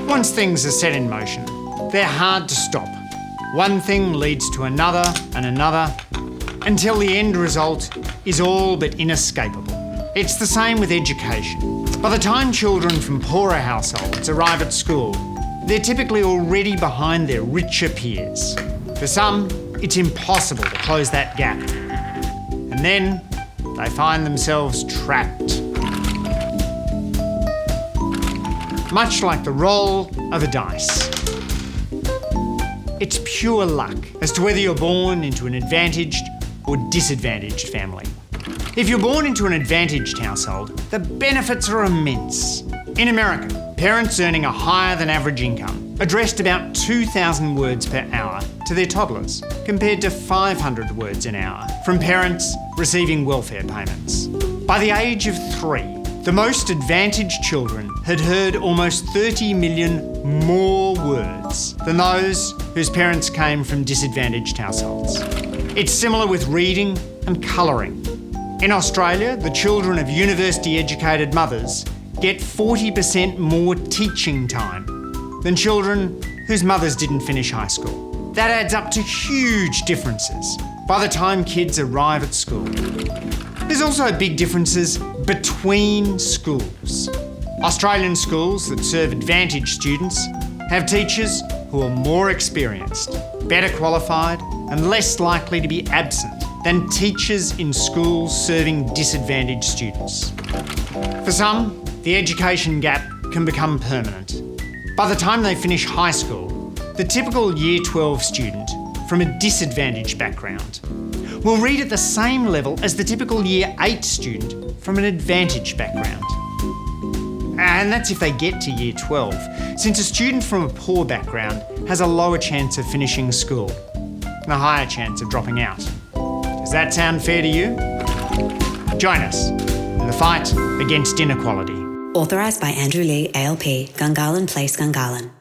Once things are set in motion, they're hard to stop. One thing leads to another and another, until the end result is all but inescapable. It's the same with education. By the time children from poorer households arrive at school, they're typically already behind their richer peers. For some, it's impossible to close that gap. And then they find themselves trapped. Much like the roll of a dice. It's pure luck as to whether you're born into an advantaged or disadvantaged family. If you're born into an advantaged household, the benefits are immense. In America, parents earning a higher than average income addressed about 2,000 words per hour to their toddlers, compared to 500 words an hour from parents receiving welfare payments. By the age of 3, the most advantaged children had heard almost 30 million more words than those whose parents came from disadvantaged households. It's similar with reading and colouring. In Australia, the children of university-educated mothers get 40% more teaching time than children whose mothers didn't finish high school. That adds up to huge differences by the time kids arrive at school. There's also big differences between schools. Australian schools that serve advantaged students have teachers who are more experienced, better qualified, and less likely to be absent than teachers in schools serving disadvantaged students. For some, the education gap can become permanent. By the time they finish high school, the typical Year 12 student from a disadvantaged background will read at the same level as the typical Year 8 student from an advantaged background. And that's if they get to Year 12, since a student from a poor background has a lower chance of finishing school and a higher chance of dropping out. Does that sound fair to you? Join us in the fight against inequality. Authorised by Andrew Lee, ALP, Gungahlin Place, Gungahlin.